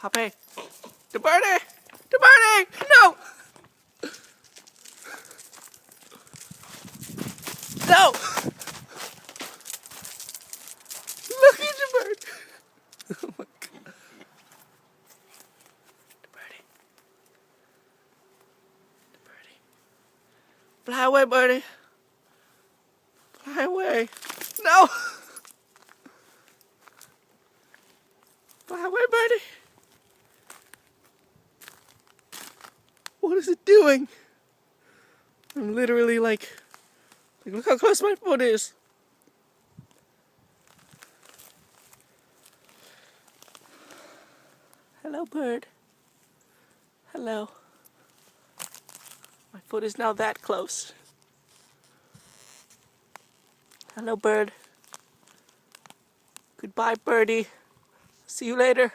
Poppy. The birdie! The birdie! No! No! Look at the bird! Oh my God. The birdie. The birdie. Fly away, birdie. Fly away. No! Fly away, birdie. What is it doing? I'm literally like look how close my foot is. Hello, bird. Hello. My foot is now that close. Hello, bird. Goodbye, birdie. See you later.